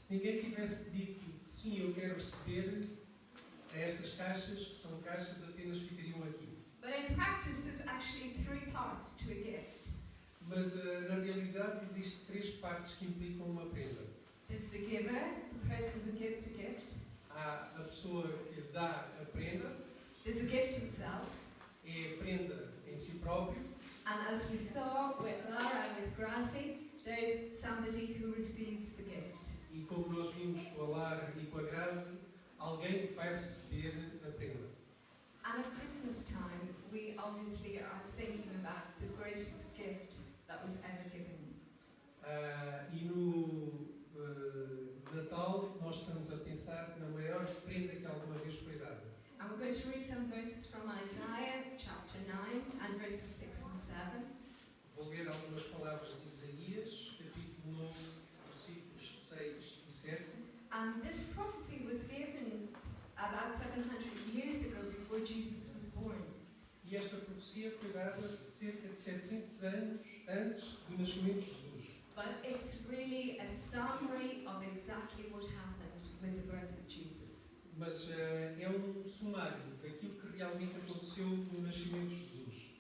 Se ninguém tivesse dito sim, eu quero receber, estas caixas, que são caixas, apenas ficariam aqui. But in practice, there's actually 3 parts to a gift. Mas na realidade existem 3 partes que implicam uma prenda. There's the giver, the person who gives the gift. Há a pessoa que dá a prenda, There's the gift itself. é a prenda em si próprio. And as we saw with Laura and with Gracie, there's somebody who receives the gift. E como nós vimos com a Lara e com a Grazi, alguém vai receber a prenda. And at Christmas time, we obviously are thinking about the greatest gift that was ever given. E no Natal, nós estamos a pensar na maior prenda que alguma vez foi dada. And we're going to read some verses from Isaiah chapter 9 and verses 6 and 7. Vou ler algumas palavras de Isaías, capítulo 9, versículos 6 e 7. And this prophecy was given about 700 years ago before Jesus was born. E esta profecia foi dada cerca de 700 anos antes do nascimento de Jesus. But it's really a summary of exactly what happened with the birth of Jesus. Mas é sumário daquilo que realmente aconteceu no nascimento de Jesus.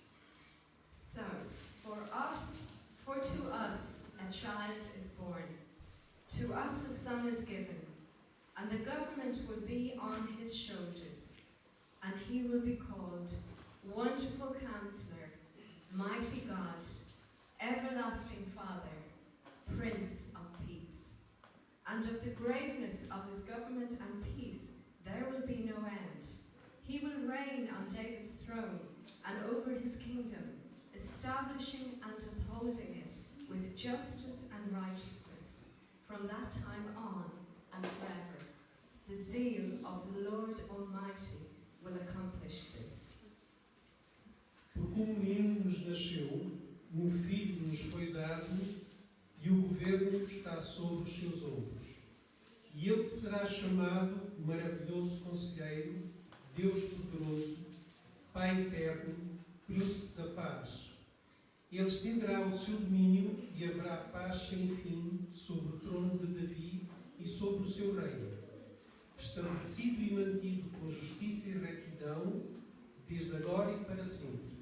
So, for to us a child is born, to us a son is given, and the government will be on his shoulders, and he will be called Wonderful Counselor, Mighty God, Everlasting Father, Prince of Peace. And of the greatness of his government and peace there will be no end. He will reign on David's throne and over his kingdom, establishing and upholding it with justice and righteousness from that time on and forever. The zeal of the Lord Almighty will accomplish this. Porque um menino nos nasceu, filho nos foi dado, e o governo está sobre os seus ombros. E ele será chamado Maravilhoso Conselheiro, Deus Poderoso, Pai Eterno, Príncipe da Paz. Ele estenderá o seu domínio e haverá paz sem fim sobre o trono de Davi e sobre o seu reino, estabelecido e mantido com justiça e retidão, desde agora e para sempre.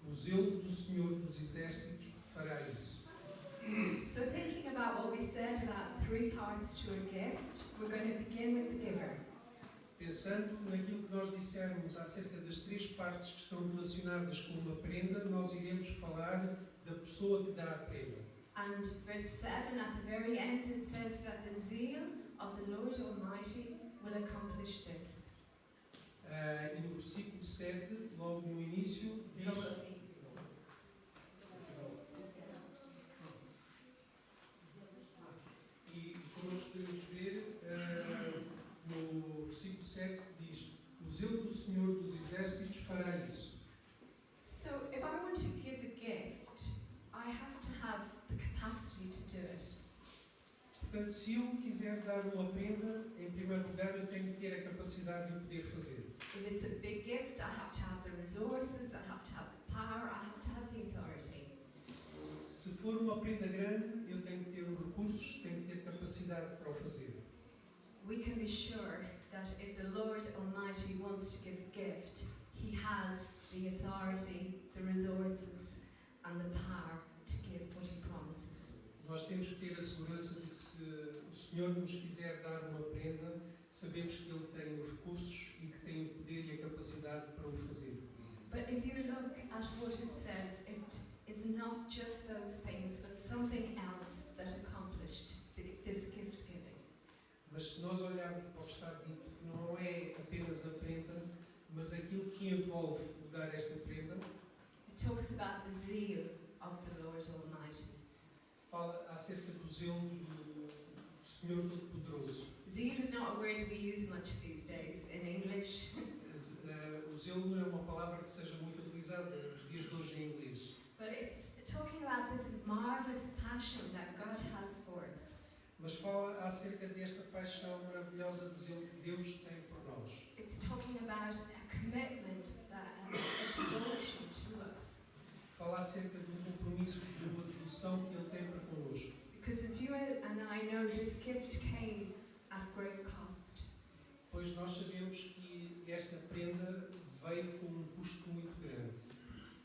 O zelo do Senhor dos Exércitos fará isso. So thinking about what we said about 3 parts to a gift, we're going to begin with the giver. Pensando naquilo que nós dissermos acerca das 3 partes que estão relacionadas com uma prenda, nós iremos falar da pessoa que dá a prenda. And verse 7 at the very end it says that the zeal of the Lord Almighty will accomplish this. E no versículo 7, logo no início, diz... E como nós podemos ver, no versículo 7 diz: o zelo do Senhor dos Exércitos fará isso. So, if I want to give a gift, I have to have the capacity to do it. Portanto, se eu quiser dar uma prenda, em primeiro lugar eu tenho que ter a capacidade de o poder fazer. If it's a big gift, I have to have the resources, I have to have the power, I have to have the authority. Se for uma prenda grande, eu tenho que ter os recursos, tenho que ter capacidade para o fazer. We can be sure that if the Lord Almighty wants to give a gift, He has the authority, the resources and the power to give what He promises. Nós temos que ter a segurança de que se o Senhor nos quiser dar uma prenda, sabemos que Ele tem os recursos e que tem o poder e a capacidade para o fazer. But if you look at what it says, it is not just those things, but something else that accomplished this gift giving. Mas se nós olharmos para o que está dito, que não é apenas a prenda, mas aquilo que envolve o dar esta prenda, It talks about the zeal of the Lord Almighty. fala acerca do zelo do Senhor Todo-Poderoso. Zeal is not a word we use much these days in English. O zelo não é uma palavra que seja muito utilizada nos dias de hoje em inglês. But it's talking about this marvelous passion that God has for us. Mas fala acerca desta paixão maravilhosa de zelo que Deus tem por nós. It's talking about a commitment, a devotion to us. Fala acerca do compromisso, de uma devoção que Ele tem para connosco. Because as you and I know, this gift came at great cost. Pois nós sabemos que esta prenda veio com um custo muito grande.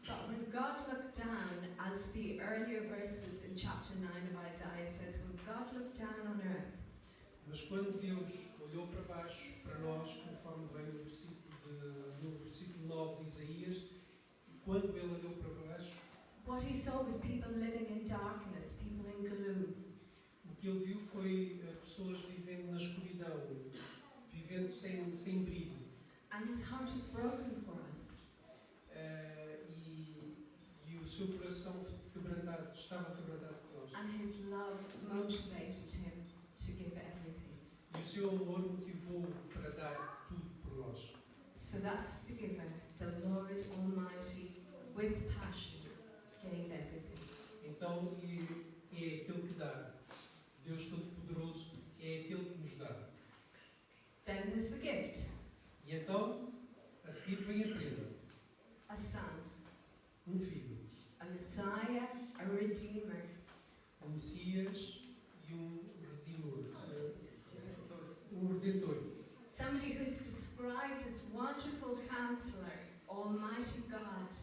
But when God looked down, as the earlier verses in chapter 9 of Isaiah says, when God looked down on earth, Mas quando Deus olhou para baixo, para nós, conforme vem no versículo 9 de Isaías, quando Ele olhou para baixo, what he saw was people living in darkness, people in gloom. o que Ele viu foi pessoas vivendo na escuridão, vivendo sem brilho. And his heart is broken for us. E o seu coração estava quebrantado por nós. And his love motivated him to give everything. E o seu amor motivou para dar tudo por nós. So that's the giver, the Lord Almighty, with passion, gave everything. Então é aquele que dá. Deus Todo-Poderoso é aquele que nos dá. Then there's the gift, E então, a seguir vem a prenda. a son, Um filho, a Messiah, a Redeemer, um Messias e um Redentor. Um Redentor. somebody who's described as wonderful counselor, Almighty God,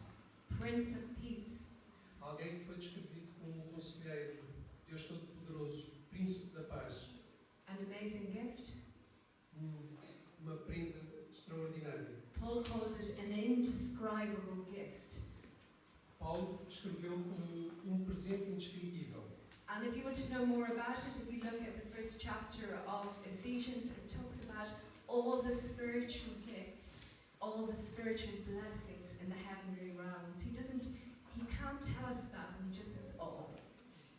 Prince of Peace. Alguém que foi descrevido como um conselheiro, Deus Todo-Poderoso, Príncipe da Paz. An amazing gift. Uma prenda extraordinária. Paul called it an indescribable gift. Paulo descreveu como presente indescritível. And if you want to know more about it, if you look at the first chapter of Ephesians, it talks about all the spiritual gifts, all the spiritual blessings in the heavenly realms. He can't tell us that, and he just says all.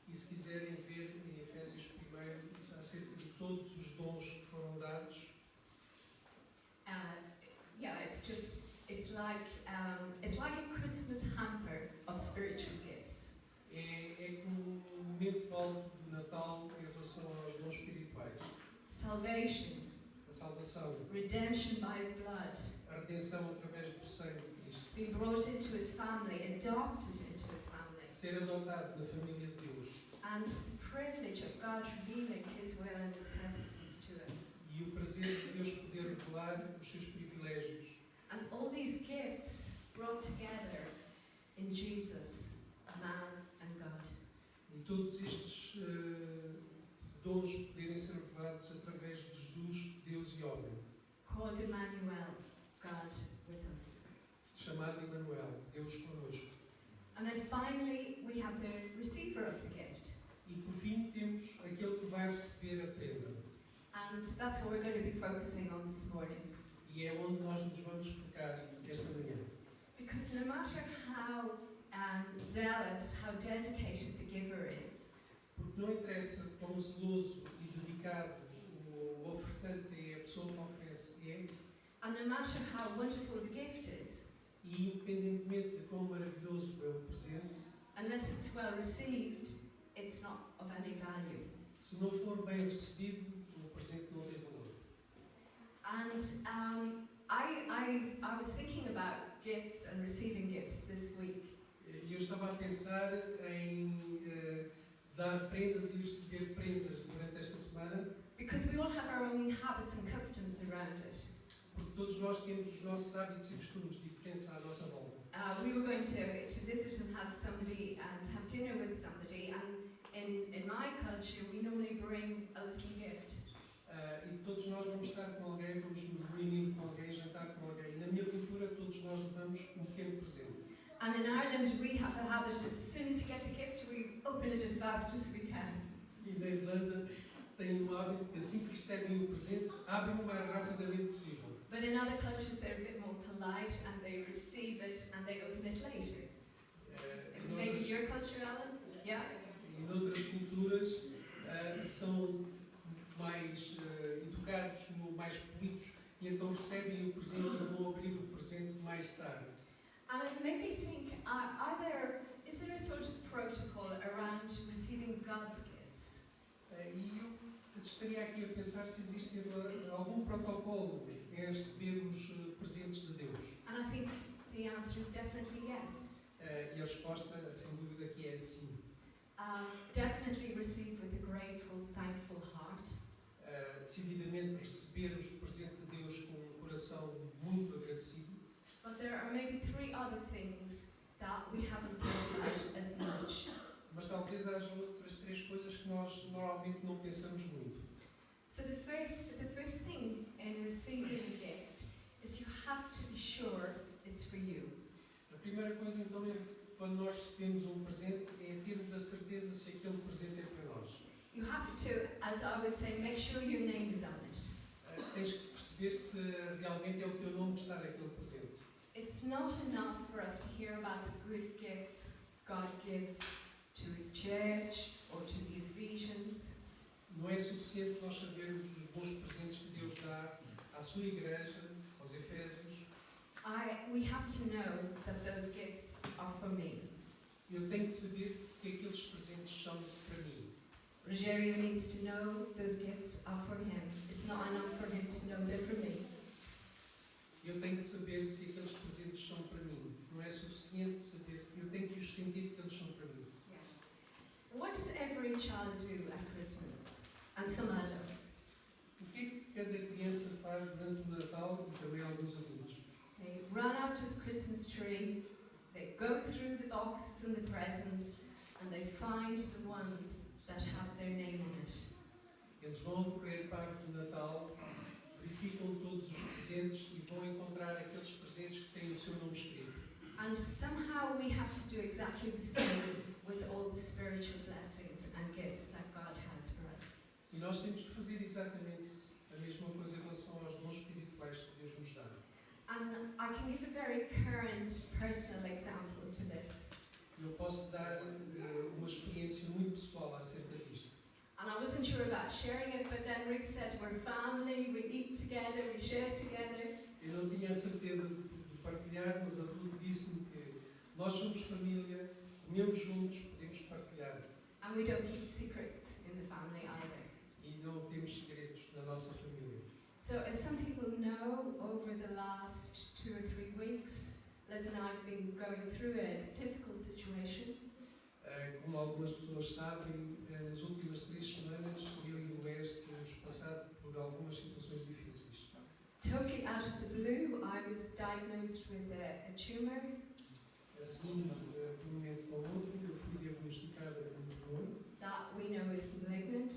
E se quiserem ver em Efésios 1 acerca de todos os dons que foram dados, it's like a Christmas hamper of spiritual gifts. é como um momento alto do Natal em relação aos dons espirituais. Salvation, A salvação, redemption by his blood, a redenção através do sangue de Cristo. being brought into his family, adopted into his family, Ser adotado na família de Deus. and the privilege of God revealing his will and his purposes to us. E o prazer de Deus poder revelar os seus privilégios. And all these gifts brought together in Jesus, man and God. E todos estes dons poderem ser revelados através de Jesus, Deus e homem. Called Emmanuel, God with us. Chamado Emmanuel, Deus conosco. And then finally, we have the receiver of the gift. E por fim temos aquele que vai receber a prenda. And that's what we're going to be focusing on this morning. E é onde nós nos vamos focar esta manhã. Because no matter how zealous, how dedicated the giver is, Porque não interessa quão zeloso e dedicado o ofertante é, a pessoa que oferece é, and no matter how wonderful the gift is, e independentemente de quão maravilhoso é o presente, unless it's well received, it's not of any value. se não for bem recebido, o presente não tem valor. And I was thinking about gifts and receiving gifts this week. E eu estava a pensar em dar prendas e receber prendas durante esta semana, Because we all have our own habits and customs around it. porque todos nós temos os nossos hábitos e costumes diferentes à nossa volta. We were going to visit and have somebody and have dinner with somebody, and in my culture we normally bring a little gift. E todos nós vamos estar com alguém, vamos nos reunir com alguém, jantar com alguém. E na minha cultura todos nós levamos um pequeno presente. And in Ireland we have the habit as soon as you get the gift we open it as fast as we can. E na Irlanda têm o hábito de assim que recebem o presente, abrem o mais rapidamente possível. But in other cultures they're a bit more polite and they receive it and they open it later. Maybe your culture, Alan? Yeah? E noutras culturas são mais educados, mais polidos, e então recebem o presente e vão abrir o presente mais tarde. And it made me think, is there a sort of protocol around receiving God's gifts? E eu estaria aqui a pensar se existe algum protocolo em receber os presentes de Deus. And I think the answer is definitely yes. E a resposta, sem dúvida, que é sim. Definitely receive with receber o presente de Deus com um coração muito agradecido. But there are maybe 3 other things that we haven't thought about as much. Mas talvez haja outras 3 coisas que nós normalmente não pensamos muito. So the first thing in receiving a gift is you have to be sure it's for you. A primeira coisa então é quando nós recebemos um presente é termos a certeza se aquele presente é para nós. You have to, as I would say, make sure your name is on it. Tens que perceber se realmente é o teu nome que está naquele presente. It's not enough for us to hear about the good gifts God gives to His church or to the Ephesians. Não é suficiente nós sabermos os bons presentes que Deus dá à sua igreja, aos Efésios. We have to know that those gifts are for me. Eu tenho que saber que aqueles presentes são para mim. Rogério needs to know those gifts are for him. It's not enough for him to know they're for me. Eu tenho que saber se aqueles presentes são para mim. Não é suficiente saber, eu tenho que os sentir que eles são para mim. What does every child do at Christmas? And some adults. O que é que cada criança faz durante o Natal e também alguns adultos? They run out to the Christmas tree, they go through the boxes and the presents, and they find the ones that have their name on it. Eles vão correr para a árvore de Natal, verificam todos os presentes e vão encontrar aqueles presentes que têm o seu nome escrito. And somehow we have to do exactly the same with all the spiritual blessings and gifts that God has for us. E nós temos que fazer exatamente a mesma coisa em relação aos dons espirituais que Deus nos dá. And I can give a very current personal example to this. Eu posso dar uma experiência muito pessoal acerca disto. And I wasn't sure about sharing it, but then Ruth said, we're family, we eat together, we share together. Eu não tinha a certeza de partilhar, mas a Ruth disse-me que nós somos família, comemos juntos, podemos partilhar. And we don't keep secrets in the family either. E não temos segredos na nossa família. So as some people know, over the last 2 or 3 weeks, Liz and I have been going through a difficult situation. Como algumas pessoas sabem, nas últimas 3 semanas eu e o Wes temos passado por algumas situações difíceis. Totally out of the blue, I was diagnosed with a tumour. Assim, de um momento para o outro, eu fui diagnosticada com um tumor. That we know is malignant.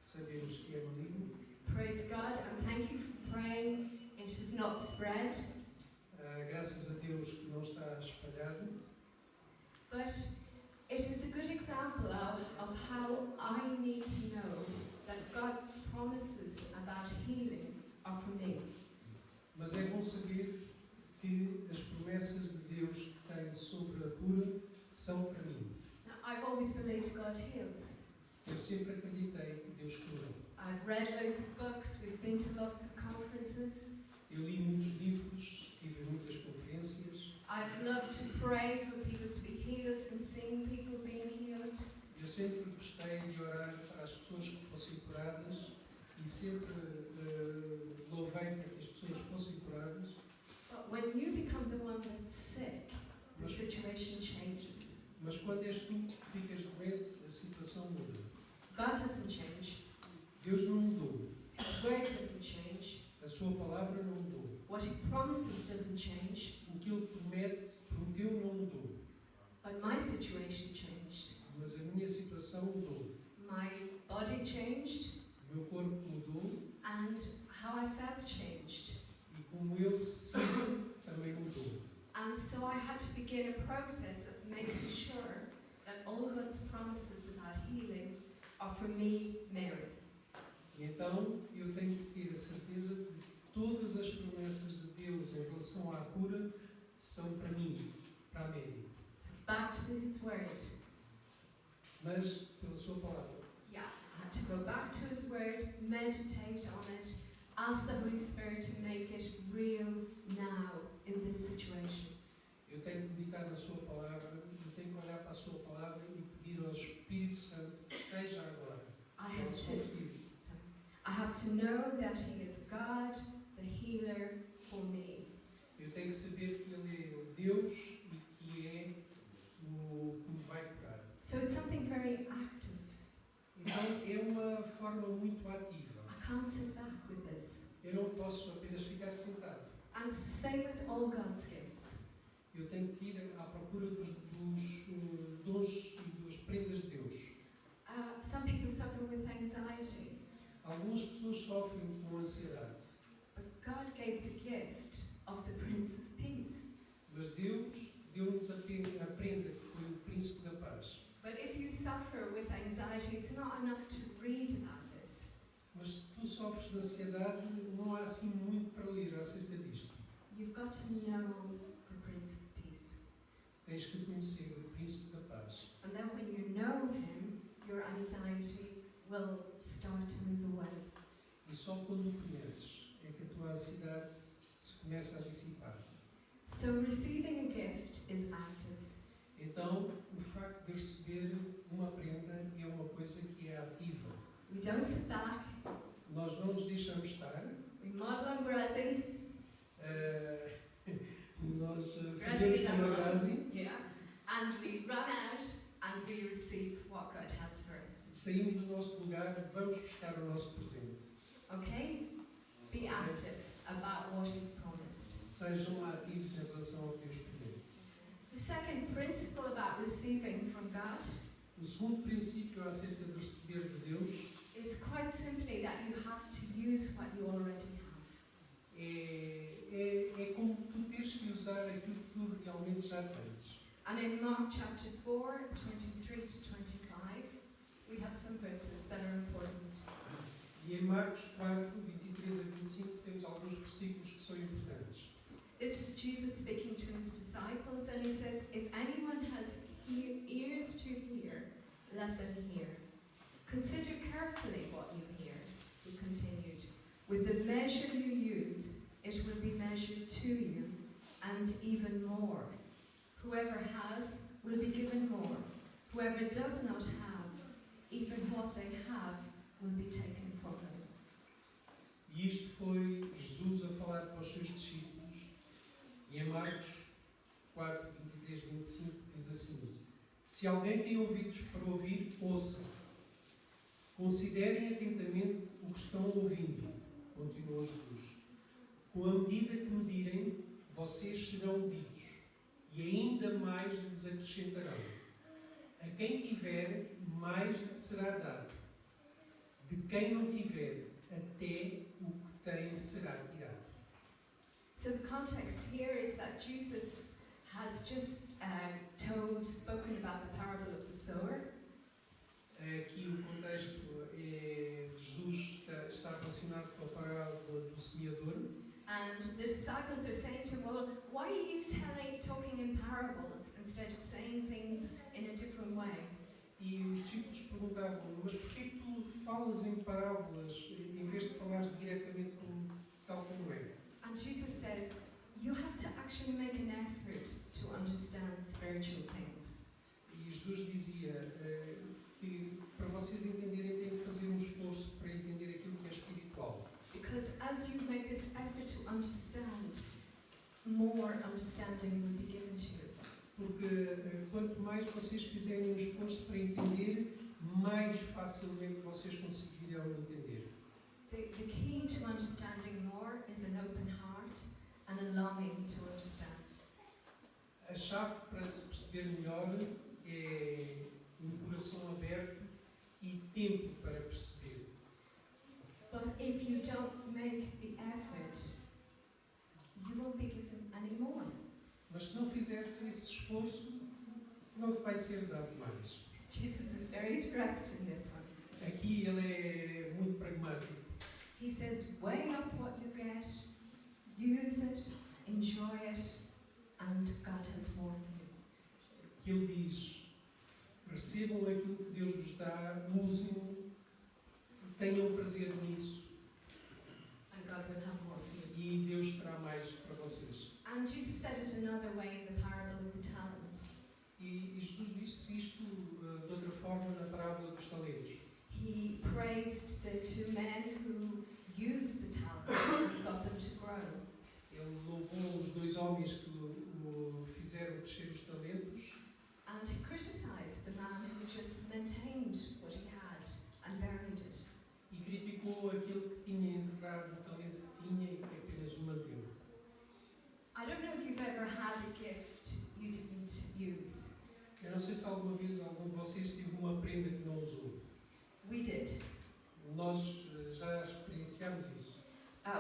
Sabemos que é maligno. Praise God and thank you for praying. It has not spread. Graças a Deus que não está espalhado. But it is a good example of how I need to know that God's promises about healing are for me. Mas é bom saber que as promessas de Deus que tem sobre a cura são para mim. Now, I've always believed God heals. Eu sempre acreditei que Deus cura. I've read loads of books, we've been to lots of conferences. Eu li muitos livros, tive muitas conferências. I've loved to pray for people to be healed and seeing people being healed. Eu sempre gostei de orar para as pessoas que fossem curadas e sempre louvei para que as pessoas fossem curadas. But when you become the one that's sick, the situation changes. Mas quando és tu que ficas doente, a situação muda. God doesn't change. Deus não mudou. His word doesn't change. A sua palavra não mudou. What He promises doesn't change. O que Ele prometeu não mudou. But my situation changed. Mas a minha situação mudou. My body changed. O meu corpo mudou And how I felt changed. e como eu sinto também mudou. And so I had to begin a process of making sure that all God's promises about healing are for me, Mary. E então eu tenho que ter a certeza de que todas as promessas de Deus em relação à cura são para mim, para a Mary. So back to His word. Mas pela sua palavra. Yeah, I had to go back to His word, meditate on it, ask the Holy Spirit to make it real now in this situation. Eu tenho que meditar na sua palavra, eu tenho que olhar para a sua palavra e pedir ao Espírito Santo que seja agora. I have to know that He is God, the healer for me. Eu tenho que saber que Ele é o Deus e que é o que me vai curar. So it's something very active. Então é uma forma muito ativa. I can't sit back with this. Eu não posso apenas ficar sentado. And it's the same with all God's gifts. Eu tenho que ir à procura dos dons e das prendas de Deus. Some people suffer with anxiety, Algumas pessoas sofrem com ansiedade, but God gave the gift of the Prince of Peace. mas Deus deu-nos a prenda que foi o Príncipe da Paz. But if you suffer with anxiety, it's not enough to read about this. Mas se tu sofres de ansiedade, não há assim muito para ler acerca disto. You've got to know the Prince of Peace. Tens que conhecer o Príncipe da Paz. And then when you know him, your anxiety will start to move away. E só quando o conheces é que a tua ansiedade se começa a dissipar. So receiving a gift is active. Então, o facto de receber uma prenda é uma coisa que é ativa. We don't sit back, Nós não nos deixamos estar. we model on Grazi. Nós Grazi fazemos is como a our Grazi, mom. Yeah. And we run out and we receive what God has for us. saímos do nosso lugar, vamos buscar o nosso presente. Okay? Be active about what He's promised. Sejam ativos em relação ao que Deus promete. The second principle about receiving from God O segundo princípio acerca de receber de Deus is quite simply that you have to use what you already have. é como tu tens que usar aquilo que tu realmente já tens. And in Mark chapter 4, 23 to 25, we have some verses that are important. E em Marcos 4, 23 a 25, temos alguns versículos que são importantes. This is Jesus speaking to his disciples, and he says, "If anyone has ears to hear, let them hear. Consider carefully what you hear," he continued. "With the measure you use, it will be measured to you, and even more. Whoever has will be given more. Whoever does not have, even what they have will be taken from them." E isto foi Jesus a falar para os seus discípulos. E em Marcos 4, 23, 25 diz assim: Se alguém tem ouvidos para ouvir, ouçam. Considerem atentamente o que estão ouvindo, continuou Jesus. Com a medida que medirem, vocês serão medidos, e ainda mais lhes acrescentarão. A quem tiver, mais lhe será dado. De quem não tiver, até o que tem será tirado. So the context here is that Jesus has just spoken about the parable of the sower. Aqui o contexto é Jesus está relacionado com a parábola do semeador. And the disciples are saying to him, "Well, why are you talking in parables instead of saying things in a different way?" E os discípulos perguntavam: mas porquê que tu falas em parábolas em vez de falares diretamente tal como é? And Jesus says, "You have to actually make an effort to understand spiritual things. E Jesus dizia que para vocês entenderem têm que fazer um esforço para entender aquilo que é espiritual. Because as you make this effort to understand, more understanding will be given to you." Porque quanto mais vocês fizerem um esforço para entender, mais facilmente vocês conseguirão entender. The key to understanding more is an open heart and a longing to understand. A chave para se perceber melhor é um coração aberto e tempo para perceber. But if you don't make the effort, you won't be given any more. Mas se não fizeres esse esforço, não te vai ser dado mais. Jesus is very direct in this one. Aqui ele é muito pragmático. He says, weigh up what you get, use it, enjoy it, and God has more for you. Que ele diz: recebam aquilo que Deus vos dá, usem-o, tenham prazer nisso, And God will have more for you. e Deus terá mais para vocês. And Jesus said it another way in the parable of the talents. E Jesus disse isto de outra forma na parábola dos talentos. He praised the two men who used the talents and got them to grow. Ele louvou os dois homens que o fizeram crescer os talentos. And he criticized the man who just maintained what he had and buried it. E criticou aquele que tinha enterrado o talento que minha e apenas uma dele. I don't know if you've ever had a gift you didn't use. Eu não sei se alguma vez algum de vocês teve uma prenda que não usou. We did. Nós já experienciámos isso.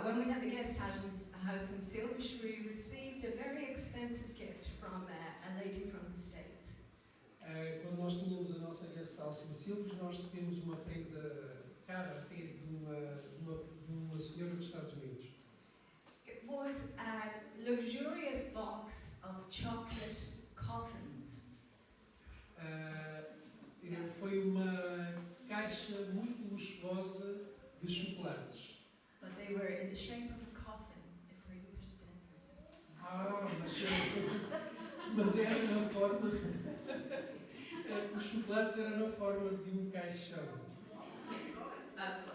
When we had the guest house in Silvish, we received a very expensive gift from a lady from the States. Quando nós tínhamos a nossa guest house em Silves, nós tivemos uma prenda cara até de uma senhora dos Estados Unidos. It was a luxurious box of chocolate coffins. Foi uma caixa muito luxuosa de chocolates. But they were in the shape of a coffin, if we put a dead person. Mas era na forma. Os chocolates eram na forma de um caixão.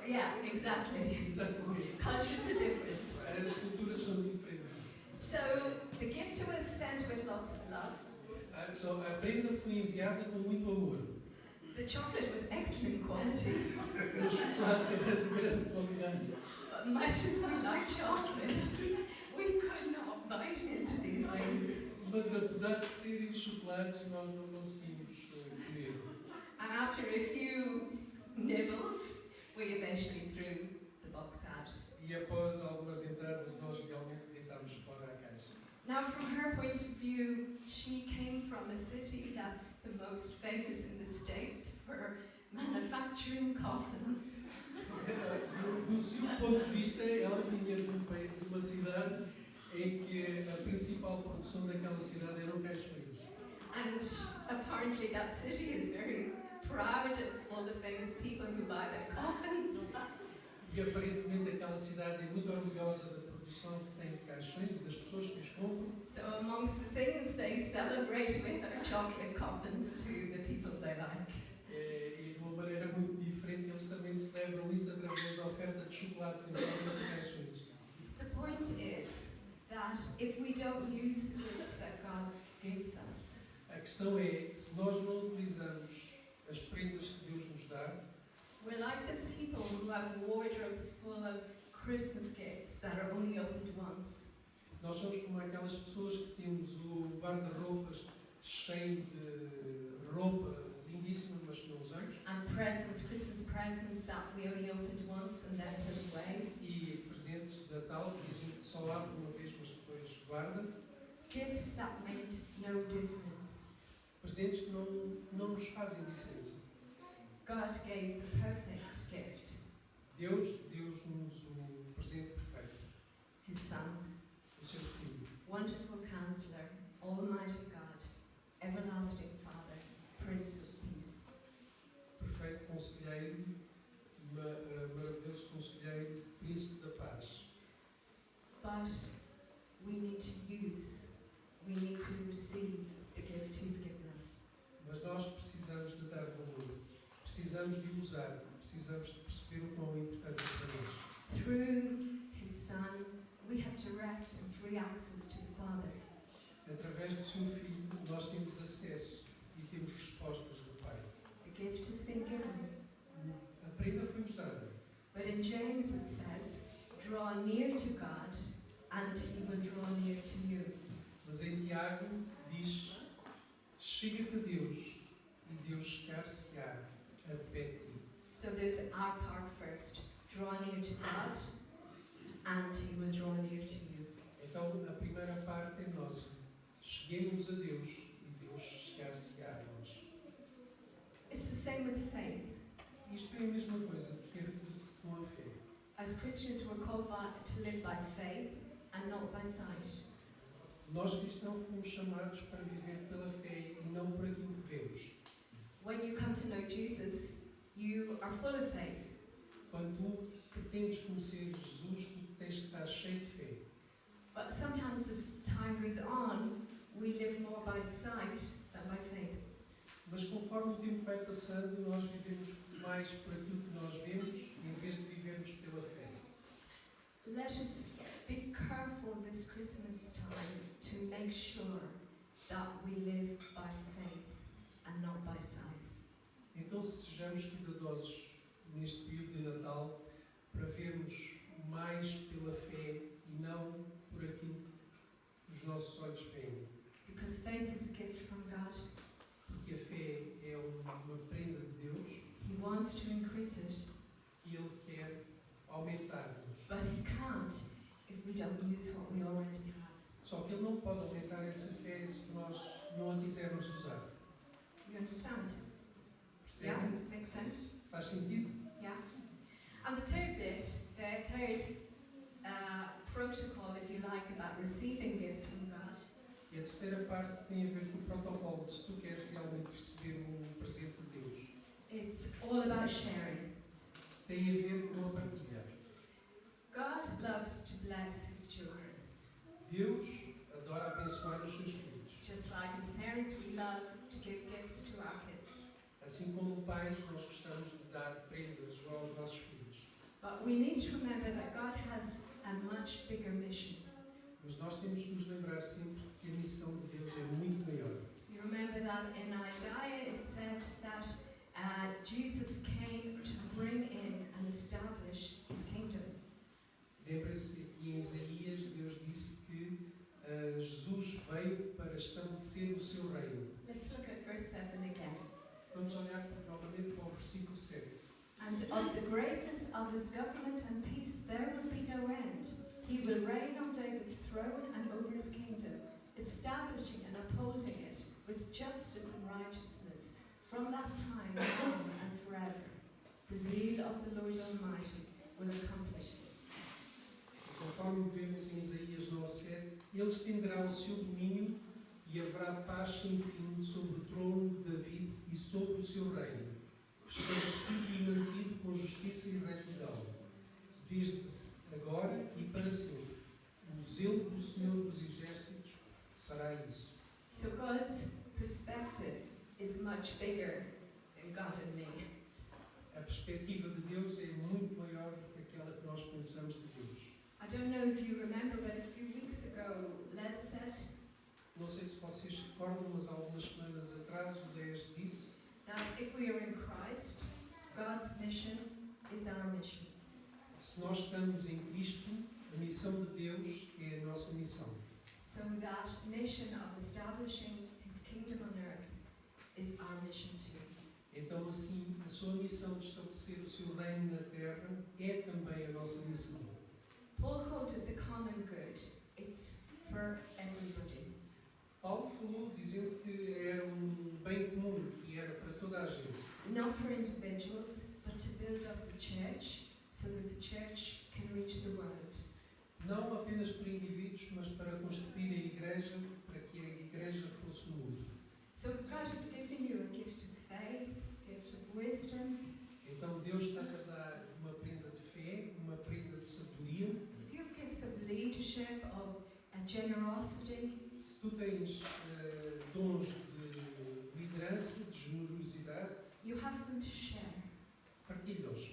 Yeah, exactly. Exatamente. Cultures are different. As culturas são diferentes. So the gift was sent with lots of love. A prenda foi enviada com muito amor. The chocolate was excellent quality. O chocolate era de grande qualidade. But much as we like chocolate, we could not bite into these things. Mas apesar de serem chocolates, nós não conseguimos comer. And after a few nibbles, we eventually threw the box out. E após algumas entradas, nós realmente deitámos fora a caixa. Now, from her point of view, she came from a city that's the most famous in the States for manufacturing coffins. Do seu ponto de vista, ela vinha de uma cidade em que a principal produção daquela cidade eram caixões. And apparently that city is very proud of all the famous people who buy their coffins. E aparentemente aquela cidade é muito orgulhosa da produção que tem de caixões e das pessoas que os compram. So amongst the things they celebrate with are chocolate coffins to the people they like. E de uma maneira muito diferente, eles também celebram isso através da oferta de chocolates em forma de caixões. The point is that if we don't use the gifts that God gives us, A questão é, se nós não utilizamos as prendas que Deus nos dá, we're like those people who have wardrobes full of Christmas gifts that are only opened once. nós somos como aquelas pessoas que temos o guarda-roupas cheio de roupa lindíssima, mas que não usamos, And presents, Christmas presents that we only opened once and then put away. e presentes de Natal que a gente só abre uma vez, mas depois guarda. Gifts that made no difference. Presentes que não nos fazem diferença. God gave the perfect gift, Deus deu-nos o presente perfeito, His Son, o seu Filho. Wonderful Counselor, Almighty God, Everlasting Father, Prince of Peace. Perfeito conselheiro, maravilhoso conselheiro, príncipe da paz. But we need to receive the gift He's given us. Mas nós precisamos de dar valor, precisamos de usar, precisamos de perceber o quão importante é para nós. Through His Son, we have direct and free access to the Father. Através do seu Filho, nós temos acesso e temos respostas do Pai. The gift has been given. A prenda foi-nos dada. But in James it says, draw near to God and He will draw near to you. Mas em Tiago diz, chega-te a Deus e Deus chegar-se-á até ti. So there's our part first. Draw near to God and He will draw near to you. Então a primeira parte é nossa. Cheguemos a Deus e Deus chegar-se-á a nós. It's the same with faith. Isto é a mesma coisa, ter com a fé. As Christians we're called to live by faith and not by sight. Nós cristãos fomos chamados para viver pela fé e não por aquilo que vemos. When you come to know Jesus, you are full of faith. Quando tu pretendes conhecer Jesus, tu tens que estar cheio de fé. But sometimes as time goes on, we live more by sight than by faith. Mas conforme o tempo vai passando, nós vivemos mais por aquilo que nós vemos, em vez de vivermos pela fé. Let us be careful this Christmas time to make sure that we live by faith and not by sight. Então sejamos cuidadosos neste período de Natal para vermos mais pela fé vossos olhos veem. Because faith is a gift from God. Porque a fé é uma prenda de Deus He wants to increase it, que Ele quer aumentar-nos. but He can't if we don't use what we already have. Só que Ele não pode aumentar essa fé se nós não a quisermos usar. You understand? Yeah? Percebem? Makes sense? Faz sentido? Yeah. And the third bit, the third protocol, if you like, about receiving gifts from God, E a terceira parte tem a ver com o protocolo de se tu queres realmente receber um presente de Deus. it's all about sharing. Tem a ver com a partilha. God loves to bless His children. Deus adora abençoar os seus filhos. Just like as parents, we love to give gifts to our kids. Assim como pais, nós gostamos de dar prendas aos nossos filhos. But we need to remember that God has a much bigger mission. Mas nós temos que nos lembrar sempre que a missão de Deus é muito maior. You remember that in Isaiah it said that Jesus came to bring in and establish His kingdom. Lembre-se que em Isaías Deus disse que Jesus veio para estabelecer o seu reino. Let's look at verse 7 again. Vamos olhar novamente para o versículo 7. And of the greatness of His government and peace there will be no end. He will reign on David's throne and over His kingdom, establishing and upholding it with justice and righteousness from that time on and forever. The zeal of the Lord Almighty will accomplish this. Conforme vemos em Isaías 9:7, Ele estenderá o seu domínio e haverá paz sem fim sobre o trono de David e sobre o seu reino, estabelecido e mantido com justiça e retidão, desde agora e para sempre. O zelo do Senhor dos Exércitos fará isso. So God's perspective is much bigger than God and me. A perspectiva de Deus é muito maior do que aquela que nós pensamos de Deus. I don't know if you remember, but a few weeks ago, Les said Não sei se vocês se recordam, mas há algumas semanas atrás o Les disse that if we are in Christ, God's mission is our mission. que se nós estamos em Cristo, a missão de Deus é a nossa missão. So that mission of establishing His kingdom on earth is our mission too. Então, assim, a sua missão de estabelecer o seu reino na terra é também a nossa missão. Paul called it the common good. It's for everybody. Paulo falou dizendo que era um bem comum, que era para toda a gente. Not for individuals, but to build up the church so that the church can reach the world. Não apenas por indivíduos, mas para construir a igreja, para que a igreja fosse o mundo. So if God has given you a gift of faith, gift of wisdom, Então Deus está a dar uma prenda de fé, uma prenda de sabedoria. if you have gifts of leadership, of generosity, Se tu tens dons de liderança, de generosidade, you have them to share. partilha-os.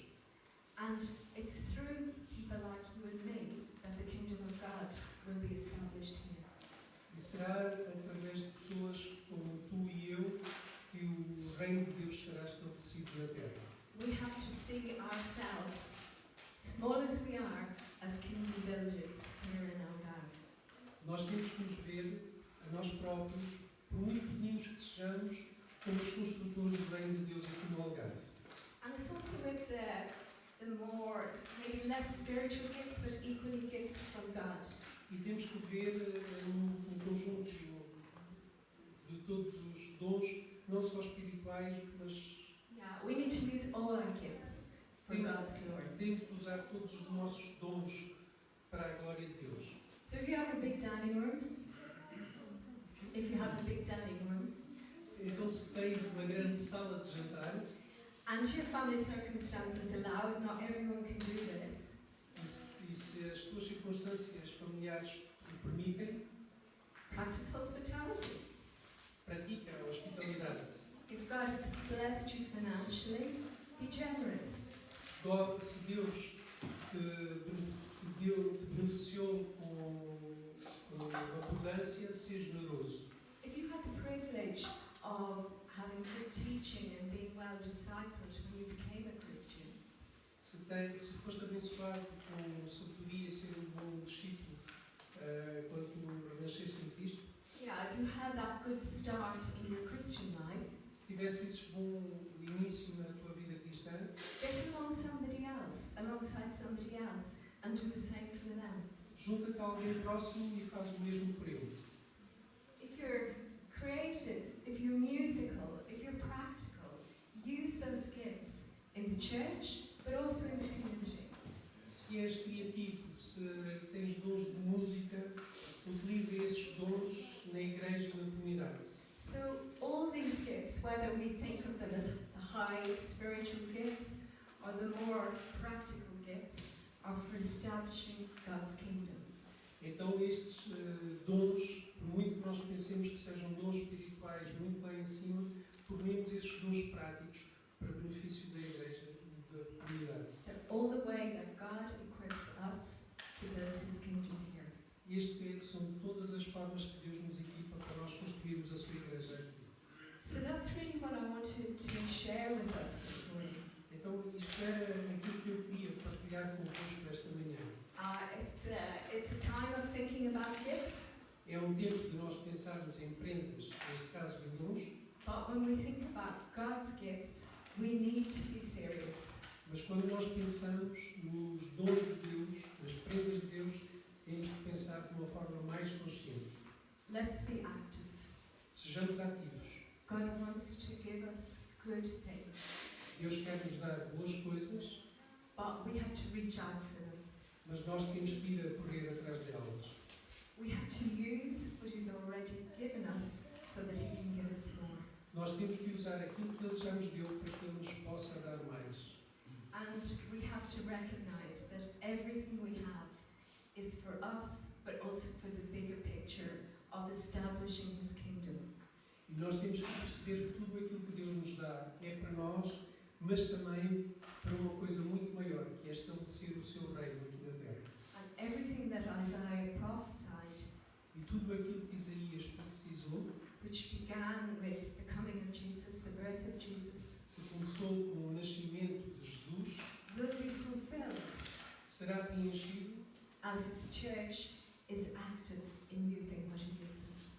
And it's through people like you and me that the kingdom of God will be established here. E será através de pessoas como tu e eu que o reino de Deus será estabelecido na terra. We have to see ourselves, small as we are, as kingdom builders here in Algarve. Nós temos que nos ver a nós próprios, por muito pequeninos que sejamos, como os construtores do reino de Deus aqui no Algarve. And it's also with the more, maybe less spiritual gifts, but equally gifts from God. E temos que ver um conjunto de todos os dons, não só espirituais, mas Yeah, we need to use all our gifts for God's glory. temos que usar todos os nossos dons para a glória de Deus. So if you have a big dining room, Então, se tens uma grande sala de jantar, and your family circumstances allow it, not everyone can do this. e se as tuas circunstâncias familiares o permitem, Practice hospitality. pratica a hospitalidade. If God has blessed you financially, be generous. Se Deus te beneficiou com abundância, seja generoso. If you have the privilege of having good teaching and being well discipled when you became a Christian, Se foste abençoado com sabedoria, ser um bom discípulo quando renasceste em Cristo, Yeah, if you had that good start in your Christian life, se tivesse esse bom início na tua vida cristã, get alongside somebody else, and do the same for them. junta-te a alguém próximo e faz o mesmo por ele. If you're creative, if you're musical, if you're practical, use those gifts in the church, but also in the community. Se és criativo, se tens dons de música, utiliza esses dons na igreja e na comunidade. So all these gifts, whether we think of them as the high spiritual gifts or the more practical gifts, are for establishing God's kingdom. Então estes dons, por muito que nós pensemos que sejam dons espirituais muito lá em cima, tornemos esses dons práticos para benefício da igreja e da comunidade. They're all the way that God equips us to build His kingdom here. São todas as formas que Deus nos equipa para nós construirmos a sua igreja aqui. So that's really what I wanted to share with us this morning. Então isto era aquilo que eu queria partilhar convosco esta manhã. It's a time of thinking about gifts, É um tempo de nós pensarmos em prendas, neste caso em dons, but when we think about God's gifts, we need to be serious. mas quando nós pensamos nos dons de Deus, nas prendas de Deus, temos que pensar de uma forma mais consciente. Let's be active. Sejamos ativos. God wants to give us good things, Deus quer nos dar boas coisas, but we have to reach out for them. mas nós temos que ir a correr atrás delas. We have to use what He's already given us so that He can give us more. Nós temos que usar aquilo que Ele já nos deu para que Ele nos possa dar mais. And we have to recognize that everything we have is for us, but also for the bigger picture of establishing His kingdom. E nós temos que perceber que tudo aquilo que Deus nos dá é para nós, mas também para uma coisa muito maior, que é estabelecer o seu reino aqui na terra. And everything that Isaiah prophesied, E tudo aquilo que Isaías profetizou, which began with the coming of Jesus, the birth of Jesus, que começou com o nascimento de Jesus, will be fulfilled será preenchido as His church is active in using what He gives us.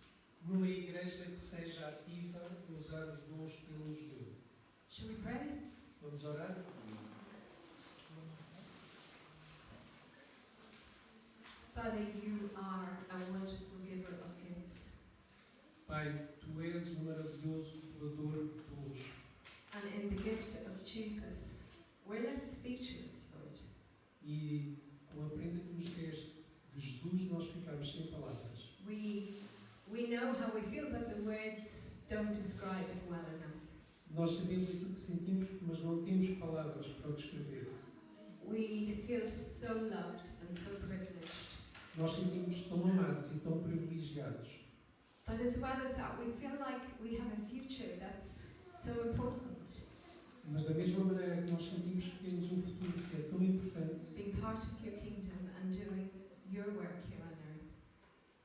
numa igreja que seja ativa em usar os dons que Ele nos deu. Shall we pray? Vamos orar? Father, You are a wonderful giver of gifts. Pai, Tu és o maravilhoso doador de dons. And in the gift of Jesus, we're left speechless, Lord. E com a prenda que nos deste de Jesus, nós ficamos sem palavras. We know how we feel, but the words don't describe it well enough. Nós sabemos aquilo que sentimos, mas não temos palavras para o descrever. We feel so loved and so privileged. Nós sentimos tão amados e tão privilegiados. But as well as that, we feel like we have a future that's so important. Mas da mesma maneira que nós sentimos que temos um futuro que é tão importante, Being part of Your kingdom and doing Your work here on earth.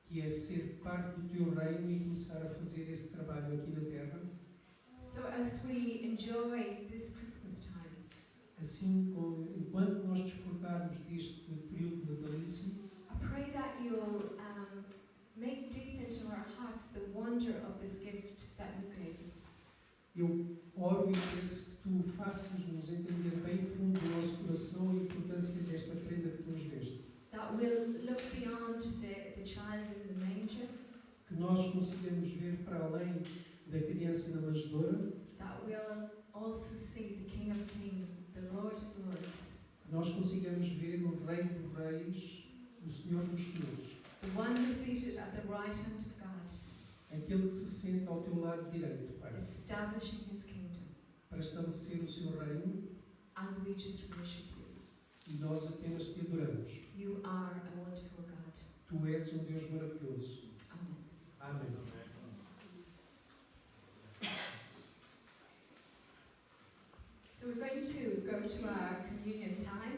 que é ser parte do Teu reino e começar a fazer esse trabalho aqui na Terra, So as we enjoy this Christmas time, assim enquanto nós desfrutarmos deste período natalício, I pray that You'll make deep into our hearts the wonder of this gift that You gave us. eu oro e peço que Tu faças-nos entender bem fundo do nosso coração a importância desta prenda que Tu nos deste. That we'll look beyond the child in the manger, Que nós consigamos ver para além da criança na manjedoura, that we'll also see the King of Kings, the Lord of Lords, que nós consigamos ver o Rei dos Reis, o Senhor dos Senhores, the one who's seated at the right hand of God, aquele que se senta ao Teu lado direito, Pai, establishing His kingdom. para estabelecer o Seu reino, And we just worship You. e nós apenas Te adoramos. You are a wonderful God. Tu és um Deus maravilhoso. Amen. Amém. So we're going to go to our communion time.